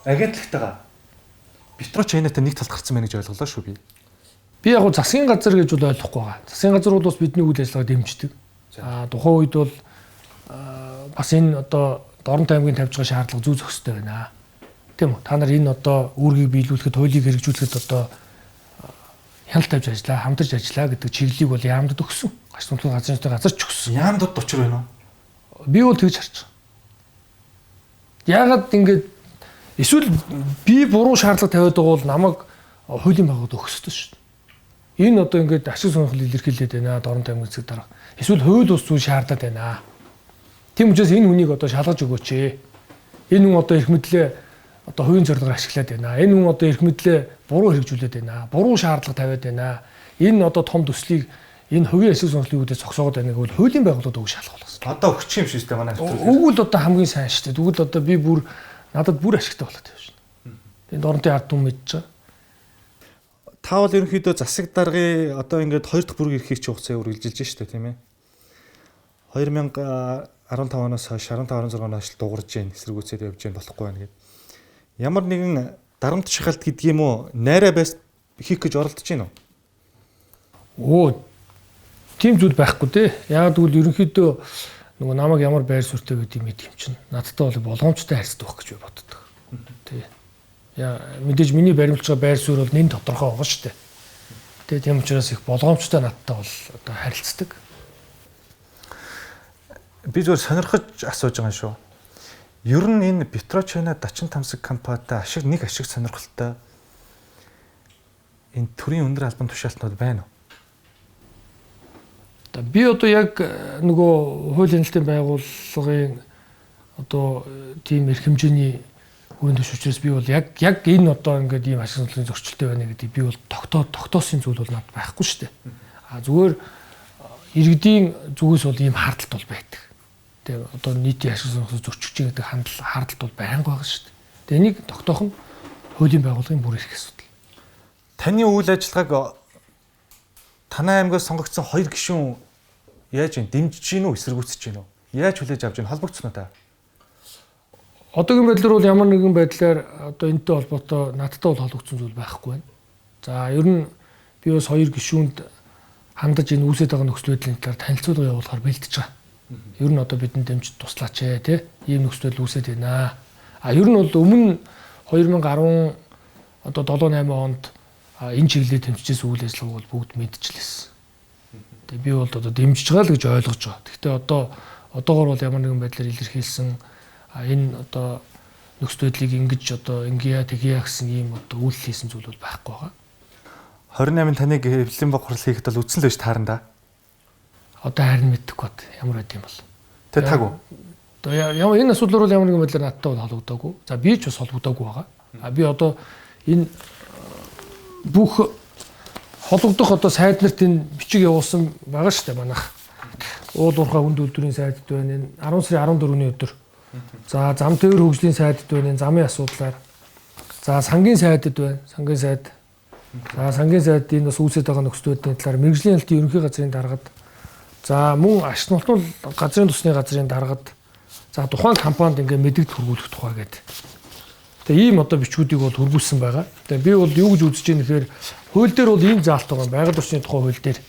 агентлагтайгаа Петрочайнатай нэг талд гарсан байна гэж ойлголоо шүү би. Би яг засгийн газар гэж бол ойлгохгүй байгаа. Засгийн газар бол бас бидний үйл ажиллагаа дэмждэг. Тухайн үед бол бас энэ одоо Дорнод аймгийн тавьж байгаа шаардлага зүй зохистой байна. Тийм үү? Та нар энэ одоо үүргийг биелүүлэхэд, хуулийг хэрэгжүүлэхэд одоо хяналт тавьж ажиллаа, хамтарч ажиллаа гэдэг чиглэлийг бол яамдад өгсөн. Гашуунтлын газрын усны газар ч өгсөн. Яамдад учир байна уу? Би бол тэгж харж байгаа. Яагаад ингэж эсвэл би буруу шаардлага тавиад байгаа бол намайг хуулийн байгууллагад өгөх ёстой шүү дээ. Энэ одоо ингэж ашиг сонирхол илэрхийлээд байна. Дорнод аймгийн засаг дарга. Эсвэл хууль ус зүйл шаардаад байна. Тийм учраас энэ хүнийг одоо шалгаж өгөөч. Энэ хүн одоо эрх мэдлээ одоо хувийн зорилгоор ашиглаад байна. Энэ хүн одоо эрх мэдлээ буруу хэрэгжүүлээд байна. Буруу шаардлага тавиад байна. Энэ одоо том төслийг энэ хувийн ашиг сонирхлын үүдээс зогсоогоод байна гэвэл хуулийн байгууллагад өгөх шалгах болно. Одоо өгч юм шүү дээ манай. Өгвөл одоо хамгийн сайн шүү дээ. Тэгвэл одоо би надад бүр ашигтай болоод байна шүү дээ. Энэ Дорнодын ард түмэн мэдж байгаа. Та бол ерөнхийдөө засаг даргын одоо ингээд хоёр дахь бүрэг эрхийг ч хугацаа үргэлжилж шүү дээ тийм ээ. 2010 15 оноос хойш 15 16 оноос дуурж जैन эсэргүүцээд явж जैन болохгүй байна гэд. Ямар нэгэн дарамт шахалт гэдэг юм уу? Найраа байс хийх гэж оролдож байна уу? Тийм зүйл байхгүй те. Яг тэгвэл ерөнхийдөө нөгөө намайг ямар байр суурьтай гэдэг юм чинь надтай бол болгоомжтой харьцдаг байх гэж би боддог. Тий. Яа мэдээж миний баримлж байгаа байр суурь бол нэн тодорхой байгаа шүү дээ. Тэгээ тийм учраас их болгоомжтой надтай бол одоо харилцдаг. Би зөвхөн сонирхож асууж байгаа шүү. Ер нь энэ Петрочина Дачин Тамсаг компанитай нэг ашиг сонирхолтой энэ төрийн өндөр албан тушаалтнууд байна уу? Би одоо яг нөгөө хуулийн хэлтийн байгууллагын одоо тийм эрх хэмжээний хүрээнд төш учраас би бол яг энэ одоо ингээд ийм ашиг сонирхлын зөрчилтэй байна гэдэг би бол тогтоосон зүйл бол надад байхгүй шүү дээ. Зүгээр иргэдийн зүгээс бол ийм хардталт бол байдаг. Тэгээ одоо нийтийн ашиг сонирхлыг зөрчиж байгаа гэдэг хардталт бол байнга байгаа шүү дээ. Тэгээ энийг тогтоох нь хуулийн байгууллагын бүр эрх асуудал. Таны үйл ажиллагааг Танай аймгаас сонгогдсон 2 гишүүн яаж вэ? Дэмжиж гин үү, эсэргүүцэж гин үү? Яаж хүлээж авч гин холбогдсон уу та? Одоогийн байдлаар бол ямар нэгэн байдлаар одоо энэтэй холбоотой надтай бол холбогдсон зүйл байхгүй байна. За ер нь би бас 2 гишүүнд хандаж энэ үүсэж байгаа нөхцөл байдлын талаар танилцуулга явуулахаар бэлдэж байгаа. Ер нь одоо бидэнд дэмжиж туслаач тий. Ийм нөхцөл байдал үүсэж байна. Ер нь бол өмнө 2010 одоо 7-8 онд энэ чиглэлээр тэмцэжсэн үйл ажиллагааг бол бүгд мэдчихлээсэн. Тэгээ би бол одоо дэмжиж байгаа л гэж ойлгож байгаа. Гэхдээ одоогоор бол ямар нэгэн байдлаар илэрхийлсэн энэ одоо нөхцөл байдлыг ингэж одоо ингэя тэгья гэсэн ийм одоо үйлдэл хийсэн зүйл бол байхгүй байгаа. 28-нд таныг эвлэлийн бохирол хийхэд бол үтсэн л байж таарна да. Одоо харин мэдэхгүй бод ямар байд юм бол. Тэ таг уу? Одоо ямар энэ асуудлаар бол ямар нэгэн байдлаар надтай бол холбогдоогүй. За би ч бас холбогдоогүй байгаа. Би одоо энэ бүх холбогдох одоо сайд нарт энэ бичиг явуулсан байгаа шүү дээ манайх. Уул уурхай хүнд үйлдвэрийн сайдд байна. Энэ 10 сарын 14-ний өдөр. За зам тээвэр хөгжлийн сайдд байна. Замын асуудлаар. За сангийн сайдд байна. Сангийн сайд. За сангийн сайд энэ бас үүсэж байгаа нөхцөл байдлын талаар мэрэгжлийн хэлтийн ерөнхий газрын даргад. За мөн ашиг нутгуул газрын тусны газрын даргад. За тухайн компанид ингээ мэдээлэл хүргүүлэх тухай гэдэг. Тэгээ ийм одоо бичгүүдийг бол хөргүүлсэн байгаа. Тэгээ би бол юу гэж үзэж байна гэхээр хууль дээр бол ийм заалт байгаа. Байгаль орчны тухай хууль дээр.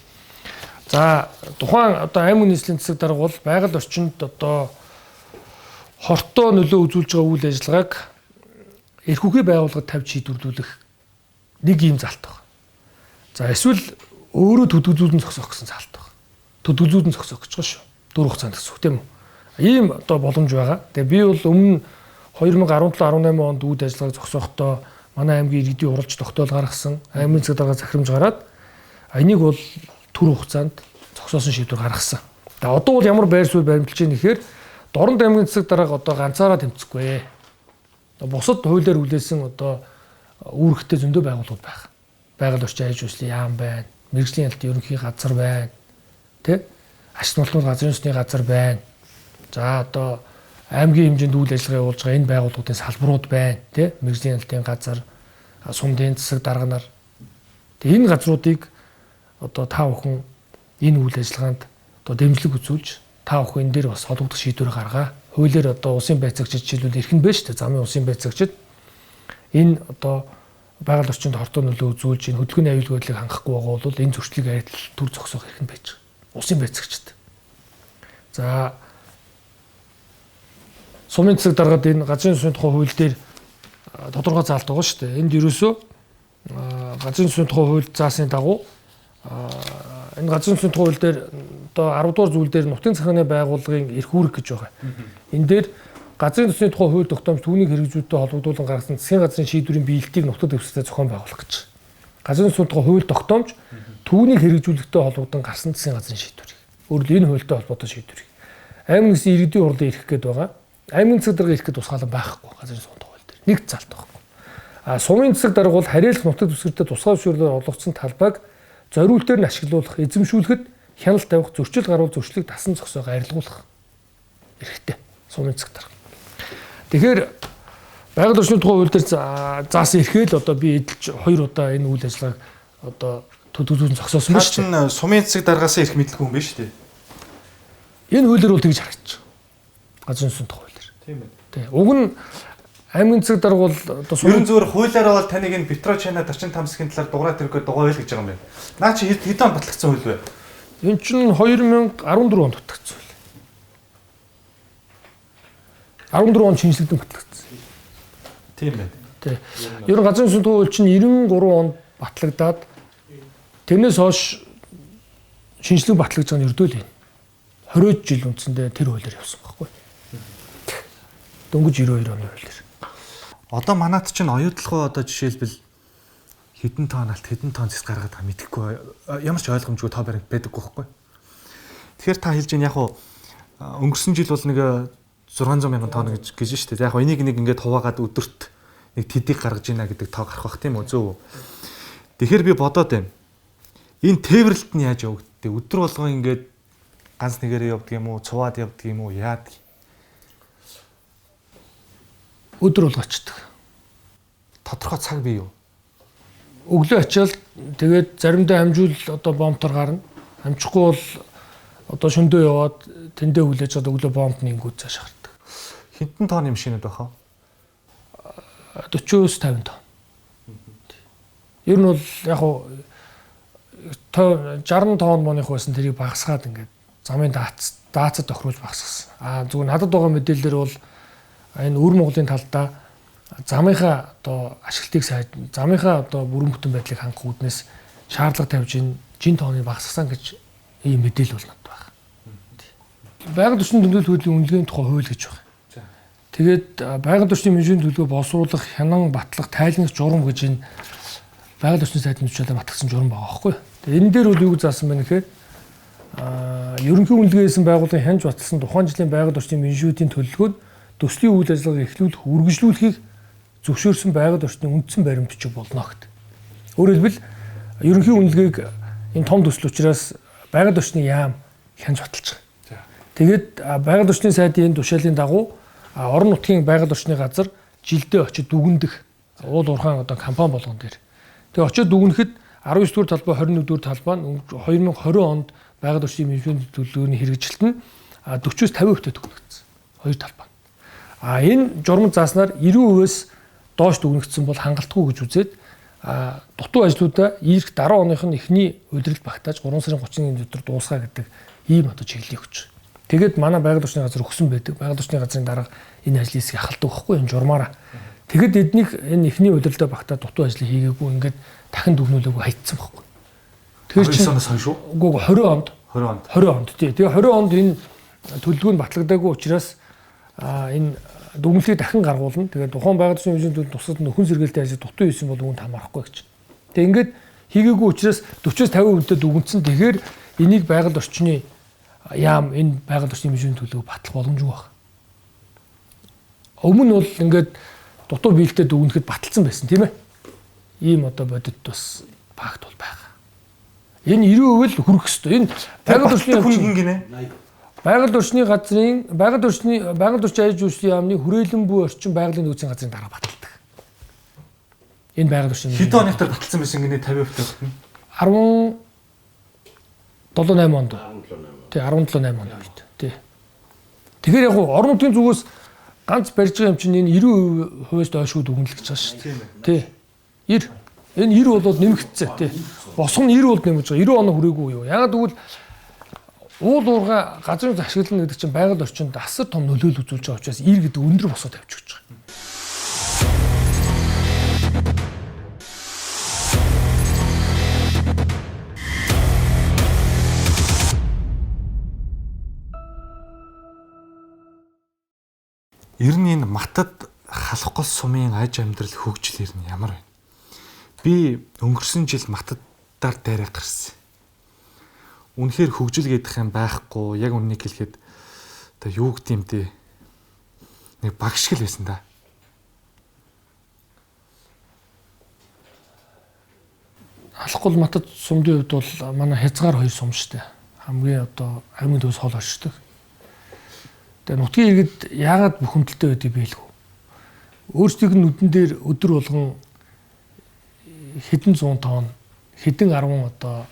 За тухайн одоо аймаг нийслэлийн засаг дарга бол байгаль орчинд одоо хортой нөлөө үзүүлж байгаа үйл ажиллагааг эрх үхий байгууллагад тавьж шийдвэрлүүлэх нэг ийм заалт байгаа. За эсвэл өөрөө төдөлзүүлэн зогсоох гэсэн заалт байгаа. Төдөлзүүлэн зогсоох гэж байгаа шүү. Дөрөв хугацаанд гэсэн үг тийм үү? Ийм одоо боломж байгаа. Тэгээ би бол өмнө 2017-18 онд үйл ажиллагааг зогсоохдоо манай аймгийн иргэдийн уралж тогтоол гаргасан аймгийн засаг дарга захирамж гараад энийг бол түр хугацаанд зогсоосон шийдвэр гаргасан. Тэгээ одоо бол ямар байр суурь баримталж байна гэхээр Дорнод аймгийн засаг дарга одоо ганцаараа тэмцэхгүй. Бусад хуулиар хүлээсэн одоо үүрэгтэй зөндөө байгууллагууд байх. Байгаль орчин аж үйлслийн яам байна. Мэргэжлийн хэлтийн ерөнхий газар байна. Тэ? Ашиг нутгуул газрын усны газар байна. За одоо аймгийн хэмжээнд үйл ажиллагаа явуулж байгаа энэ байгууллагуудын салбарууд байна, тий? Мэргэжлийн хэлтийн газар, сумдын засаг дарга нар. Тэгээ энэ газруудыг одоо та бүхэн энэ үйл ажиллагаанд одоо дэмжлэг үзүүлж та бүхэн энэ дээр бас холбогдох шийдвэр гаргаа. Хуулиар одоо улсын байцаагчид жишээлбэл эрхэн байна шүү дээ. Замын улсын байцаагчид энэ одоо байгаль орчинд хортой нөлөө үзүүлж энэ хөдөлгөөний аюулгүй байдлыг хангахгүй байгаа бол энэ зөрчлийг арилтал төр зогсоох эрх нь байж байгаа. Улсын байцаагчид. За сумын засаг даргад энэ газрын засгийн тухай хууль дээр тодорхой заалт байгаа шүү дээ. Энд ерөөсөө газрын засгийн тухай хууль заасны дагуу энэ газрын засгийн тухай хууль дээр одоо 10 дугаар зүйл дээр нутгийн захиргааны байгууллагын эрх үүрэг гэж байгаа. Энэ дээр газрын засгийн тухай хууль тогтоомж түүнийг хэрэгжүүлэлттэй холбогдуулан гаргасан засгийн газрын шийдвэрийн биелэлтийг нутаг дэвсгэртэй зохион байгуулах гэж. Газрын засгийн тухай хууль тогтоомж түүнийг хэрэгжүүлэлттэй холбогдсон гарсан засгийн газрын шийдвэрийг. Өөрөлд энэ хуультай холбоотой шийдвэрийг. Аймаг нийслэлийн иргэдийн урлын эрх гээд байгаа. Аймгийн засаг дарга ирэхэд тусгаалan байхгүй газрын засгийн хууль дээр. Нэг заалт байхгүй. Сумын засаг дарга бол хариалт нутаг дэвсгэртэй тусгай зөвшөөрлөөр олгогдсон талбайг зориултаар нь ашиглуулах, эзэмшүүлэхэд хяналт тавих, зөрчил гаруул зөрчлийг дасан зогсоог арилгуулах эрхтэй. Сумын засаг дарга. Тэгэхээр байгаль орчны тухай хууль дээр заасан эрхэл одоо би эдэлж 2 удаа энэ үйл ажиллагааг одоо төдөлзүүлэн зогсоосон байна шүү дээ. Сумын засаг даргаас эрх мэдлгүй юм байна шүү дээ. Энэ хуулиар бол тэгж харагдаж байна. газрын сүнс хуулиар. Тийм ээ. Тий. Уг нь аймгийн засаг дарга бол одоо Ерөн зүгээр хуулиараа бол таныг энэ Петрочана 45 засгийн талаар дугаараа тэрхүү дугаа ойл гэж байгаа юм байна. Наа чи хэдэн он батлагдсан хууль вэ? энэ чинь 2014 онд батлагдсан хууль. 14 онд шинжилгэн батлагдсан. Тийм байна. Тий. Ер нь газрын сүнс хууль чинь 93 онд батлагдаад тэрнээс хойш шинжилгээ батлагдж байгаа нь ердөө л энэ 20 жил үндсэндээ тэр хуулиар явсан байхгүй. Дөнгөж 92 оны хуулиар. Одоо манайд чинь оюутлахуу одоо жишээлбэл хэдэн тонн алт хэдэн тонн зэс гаргаад байгаа мэдэхгүй ямар ч ойлгомжгүй тоо баримт байдаггүй байхгүй. Тэгэхээр та хэлж ийн яг уу өнгөрсөн жил бол нэг 600 мянган тонн гэж шүү дээ. Яг уу энийг нэг ингээд хуваагаад өдөрт нэг тэдийг гаргаж ийна гэдэг тоо гарах бах тийм үү зөө. Тэгэхээр би бодоод байна. Энэ тээвэрлэлт нь яаж явагддээ? Өдөр болгон ингээд ганц нэгээрээ явдаг юм уу? Цуваад явдаг юм уу? Яадаг? Өдөр болгоочдөг. Тодорхой цаг бий юу? Өглөө ачаал тэгээд заримдаа амжуул одоо бомбтор гарна. Амжихгүй бол одоо шөндөө яваад тэндээ хүлээж чад өглөө бомбт нэнгүүд цааш гардаг. Хинтэн тооны машинууд баха? 40-50 тонн. Ер нь бол яг хуу 60 тонн моных байсан тэрийг багасгаад ингээд замын даацад тохируулж багасгасан. Зүгээр надад байгаа мэдээлэлээр бол энэ өвөр Монголын талдаа замынхаа одоо ашиглалтыг замынхаа одоо бүрэн бүтэн байдлыг хангах үүднээс шаардлага тавьж жин тооны багасгасан гэж ийм мэдээлэл бол надад байна. Байгаль орчны төлөөлөл хөдөлгөөний үнэлгээний тухай хууль гэж байна. Тэгээд байгаль орчны менежмент төлөвлөгөө боловсруулах, хянан батлах, тайлгнах журам гэж энэ байгаль орчны сайдын төчлөөр батгсан журам байгаа байхгүй. Тэгээд энэ дээр бол юу гэж заасан бэ гэхээр ерөнхий үнэлгээсэн байгууллагын хянж батлсан тухайн жилийн байгаль орчны менежментийн төлөвлөгөөд төслийн үйл ажиллагааг эхлүүлэх, үргэлжлүүлэхийг зөвшөөрсөн байгаль орчны үндсэн баримтчиг болно гэдэг. Өөрөөр хэлбэл ерөнхий үнэлгээг энэ том төсөл учраас байгаль орчны яам хянж баталж байгаа. Тэгээд байгаль орчны сайдын энэ тушаалын дагуу орон нутгийн байгаль орчны газар жилдээ очиж дүгнэдэх уул уурхайн одоо компани болгон дээр. Тэгээд очиж дүгнэхэд 19 дугаар талбай 21 дугаар талбай нь 2020 онд байгаль орчны менежмент төлөвлөгөөний хэрэгжилт нь 40-50% төгнөгдсөн. Хоёр талбай. Энэ журмд зааснаар 90%-ээс доош дүгнэгдсэн бол хангалтгүй гэж үзээд дутуу ажлуудаа ирэх 10 оных нь эхний удирдал багтааж 3 сарын 30-ны өдөр дуусгая гэдэг ийм одоо чиглэлийг өгч. Тэгээд манай байгаль орчны газар өгсөн байдаг. Байгаль орчны газрын дарга энэ ажлыг ахалдаг байхгүй энэ журмаараа. Тэгэд эднийг энэ эхний удирдалтаа багтаад дутуу ажлыг хийгээгүй ингээд дахин дүгнүүлээгүй хайцсан байхгүй. Тэр чинь санаас хойш шүү. Үгүй 20 онд. 20 онд тий. Тэгээ 20 онд энэ төлөвлөгөө нь батлагдаагүй учраас энэ дүгнэлтийг дахин гаргуулна. Тэгээд тухайн байгаль орчны менежмент тусад нөхөн сэргээлтийн ажил дутуу хийсэн бол үүнд хамаарахгүй гэж. Тэгээд ингээд хийгээгүй учраас 40-50% дүгнэлтсэн. Тэгэхээр энийг байгаль орчны яам энэ байгаль орчны менежмент төлөвлөгөө батлах боломжгүй байна. Өмнө нь бол ингээд дутуу биелэлтэд дүгнэхэд баталсан байсан тийм ээ. Ийм одоо бодит бас факт бол байгаа. Энэ 90% л хүрэх ёстой. Энэ байгаль орчны хүн гинэ. Байгаль орчны газрын байгаль орчин аж үйлчлийн яамны хүрээлэн буй орчин байгалийн нөөцийн газрын дараа баталдаг. Энэ байгаль орчны хэд оных дээр баталсан байсан гинэ 50% байна. 17-8 онд. Тий 17-8 оны үед. Тий. Тэгэхээр яг орон нутгийн зүгээс ганц барьж байгаа юм чинь энэ 90%-ээс доош дүгнэлт гэж байгаа шүү дээ. Тий. 90. Энэ 90 бол нэмэгдсэн. Тий. Босго нь 90 бол нэмж байгаа. 90 оноо хүрээгүй юу. Ягаад гэвэл уул уурга газрын ашиглална гэдэг чинь байгаль орчинд асар том нөлөөлөл үзүүлж байгаа учраас 90 гэдэг өндөр босоо тавьж өгч байгаа. Ер нь энэ матад халах гол сумын аж амьдрал хөгжил ер нь ямар байна? Би өнгөрсөн жил матадаар дайраа гарсан. Үнэхээр хөгжил гэдэг юм байхгүй. Яг үннийг хэлэхэд одоо юу гэдэг юм те. Нэг багш гэл байсан да. Халахгүй матад сумдын хувьд бол манай хязгаар хоёр сум штэ. Хамгийн одоо аймгийн төвс хол оршдог. Тэгээ нутгийн иргэд яагаад бухимдалтай байдгийг биелгүй. Өөрсдийн нүдэн дээр өдөр болгон хэдэн 100 тонн, хэдэн 10 одоо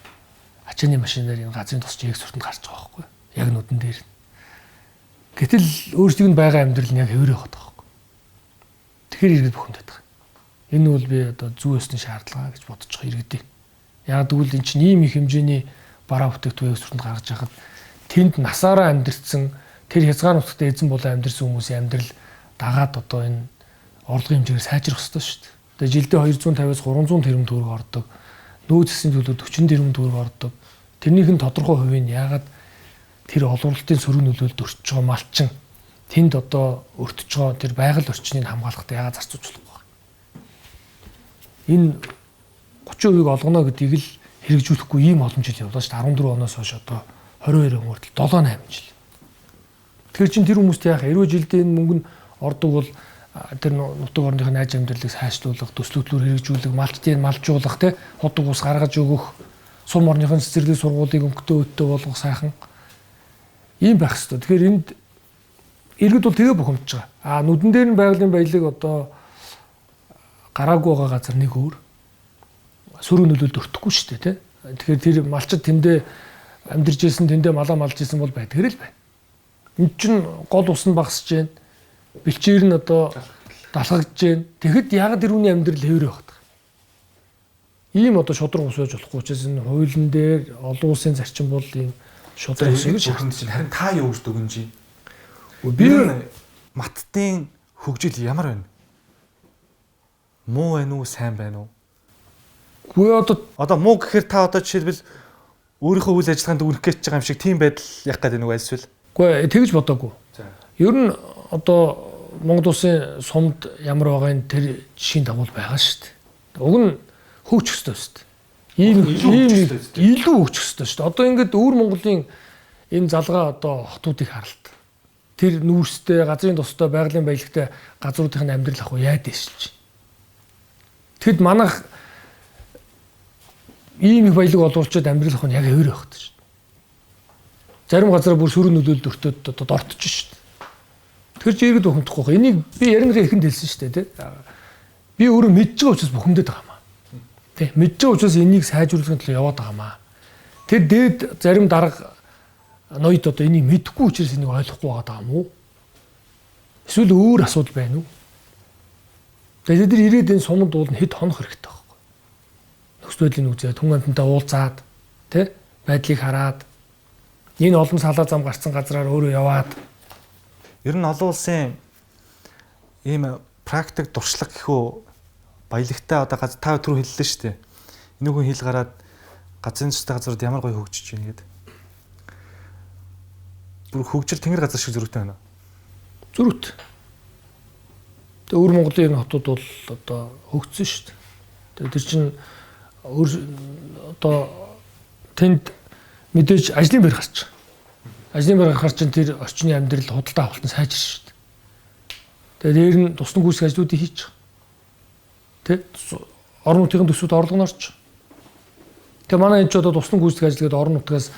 ачааны машинаар энэ газрын тусч яг суртанд гарч байгаа байхгүй. Яг нүдэн дээр. Гэтэл өөрсдийг нь байгаа амьдрал нь яг хэврээ яваад байгаа байхгүй. Тэгэхээр иргэд бухимдаад байгаа. Энэ бол би одоо зүү ёсны шаардлага гэж бодож байгаа иргэдээ. Яг тэгвэл эн чинь ийм их хэмжээний бараа бүтээгдэхүүн өсвөрөнд гаргаж яхад тэнд насаараа амьдэрсэн тэр хязгаар нутагт эзэн болон амьдэрсэн хүмүүсийн амьдрал дагаад одоо энэ орлогын хэмжээгээр сайжрах хэрэгтэй шүү дээ. Тэгээ жилдээ 250-аас 300 тэрбум төгрөг ордог. Нөөц засгийн төлөв 40 тэрбум төгрөг ордог. Тэрнийх нь тодорхой хувийн яагаад тэр олонлтын сөрөг нөлөөлөлд өртөж байгаа малчин тэнд одоо өртөж байгаа тэр байгаль орчныг хамгаалахад яагаад зарцуулж болохгүй вэ? Энэ 30% олгоно гэдгийг л хэрэгжүүлэхгүй ийм олон жил явлаа шүү дээ. 14 оноос хойш одоо 22 хүртэл 7-8 жил. Тэгэхээр чин тэр хүмүүст яах хэрвээ жилдээ энэ мөнгө нь ордог бол тэр нутаг орныхын найз амьдралыг сайжруулах, төслөглөөр хэрэгжүүлэх, малчтыг малжуулах, ходог ус гаргаж өгөх, сум орныхын цэцэрлэг сургуулийг өнгөтэй өттэй болгох сайхан ийм байх хэрэгтэй. Тэгэхээр энд иргэд бол тэгээ бухимдаж байгаа. Нүдэн дээр нь байгалийн баялаг одоо гараагүй байгаа газар нэг өөр сөрөг нөлөөлөлд өртөхгүй шүү дээ, тий. Тэгэхээр тэр малчид тэндээ амьдарч ирсэн, тэндээ малаа малж ирсэн бол байдаг л байна. Энд чинь гол ус нь багасж байна. Бэлчээр нь одоо далхагдж байна. Тэгэхэд яг тэрүүний амьдрал хэврээ багтах. Ийм одоо шудраг ус байж болохгүй учраас энэ хуулийн дээр олон улсын зарчим бол ийм шудраг ус гэж шаардлага. Харин та юу гэж дүгнэж байна? Би маттын хөгжил ямар байна? Муу байна уу, сайн байна уу? Гэхдээ одоо муу гэхээр та одоо жишээлбэл өөрийнхөө үйл ажиллагаанд өрөх гэж байгаа юм шиг тийм байдал яг гэдэг нэг байсвал. Гэхдээ тэгж бодоагүй. Ер нь одоо Монгол улсын сумд ямар байгааг тэр жишийн дагуу байгаа шүү дээ. Уг нь хөгжих ёстой шүү дээ. Ийм илүү хөгжих ёстой шүү дээ. Одоо ингээд өвөр Монголын энэ залгаа одоо хотуудыг харалт. Тэр нүүрстэй, газрын тустай, байгалийн баялагтай газруудын амьдрал ах уу яад дэшилж. Тэгэд манайх ийм их баялаг олуулчаад амьдрал ах нь яг хэврээ багт шүү дээ. Зарим газар бүр сөрөг нөлөөлөлд өртөөд одоо дортож шүү дээ. Тэр чи иргэд бухимдахгүй. Энийг би ярингаараа ихэнд хэлсэн шүү дээ, тий. Би өөрөө мэдж байгаа учраас бухимдаад байгаа маа. Тий. Мэдж байгаа учраас энийг сайжруулахын төлөө яваад байгаа маа. Тэр дээд зарим дарга ноёд одоо энийг мэдэхгүй учраас энийг ойлгохгүй байгаа юм уу? Эсвэл өөр асуудал байна уу? Тэгээд тэр ирээд энэ сумд уулна хэд хонох хэрэгтэй байхгүй. Нөхцөл байдлыг үзээд хүн амьтантай уулзаад, тий, байдлыг хараад энэ олон салаа зам гарцсан газраар өөрөө яваад Ер нь олон улсын ийм практик дуршлаг гэхүү баялагтай одоо та түрүү хэллээ шүү дээ. Энэ хүн хэл гараад газрын цэцтэй газрууд ямар гоё хөгжиж байна гэдэг. Бүр хөгжил тэнгэр газар шиг зөрүүтэй байна. Зөрүүт. Тэгээ өвөр Монголын хотууд бол одоо хөгжсөн шүү дээ. Тэгээ тэр чинь одоо тэнд мэдээж ажлын байр гарч байгаа. Ажлын байр гарахаар чинь тэр орчны амьдрал худалдаа авалтан сайжирч шүү дээ. Тэгээ дээр нь тусдан гүйцэх ажлуудыг хийж байгаа. Тэ? Орон нутгийн төсвүүд орлого нь орж. Тэгээ манай энэ ч одоо тусдан гүйцэх ажил гэдэг орон нутгаас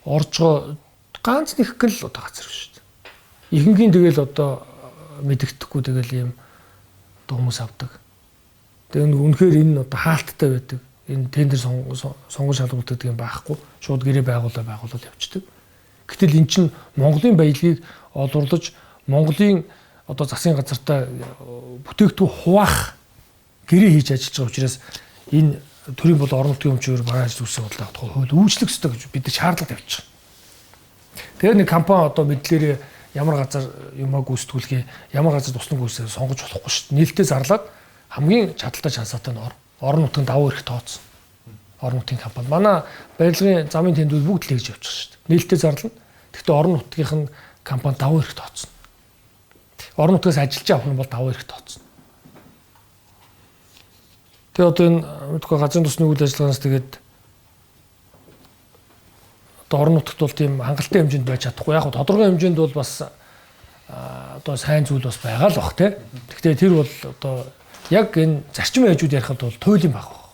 орж байгаа ганц нэг гэл одоо газар шүү дээ. Ихэнхийн тэгэл одоо мэдэгдэхгүй тэгэл ийм одоо хүмүүс авдаг. Тэгээ үнэхээр энэ одоо хаалттай байдаг. Энэ тендер сонгон шалгуулт гэдэг юм байхгүй. Шууд гэрээ байгуулаад явчихдаг. Гэтэл эн чинь Монголын баялагийг олуурлаж Монголын одоо засгийн газартаа бүтээгдэхүүн хуваах гэрээ хийж ажиллаж байгаа учраас энэ төрийн бол орон нутгийн өмчөөр бараа ажил үүсгэх бодлоо хууль үйлчлэх ёстой гэж бид нар шаардлага тавьж байгаа. Тэгэхээр нэг компани одоо мэдлээрээ ямар газар юмаа гүйцэтгүүлэхээ ямар газар тусна гүйцээ сонгож болохгүй шүү дээ. Нээлттэй зарлаад хамгийн чадaltaй шансаатай нь орон нутгийн давуу эрх тооцсон. Орон нутгийн компани. Манай барилгын замын тендүүд бүгд л хийж явчих шүү дээ. Нээлттэй зарлана. Гэхдээ орон нутгийн компани давуу эрх тооцсон. Орон нутгаас ажиллаж авах нь бол давуу эрх тооцсон. Тэгээ одоо энэ мэдгүй газрын тусны үйл ажиллагаанаас тэгээд одоо орон нутагт бол тийм хангалттай хэмжээнд байж чадахгүй. Яг нь тодорхой хэмжээнд бол бас одоо сайн зүйл бас байгаа л бах тий. Гэхдээ тэр бол одоо яг энэ зарчим хажууд ярихад бол туйлын баг.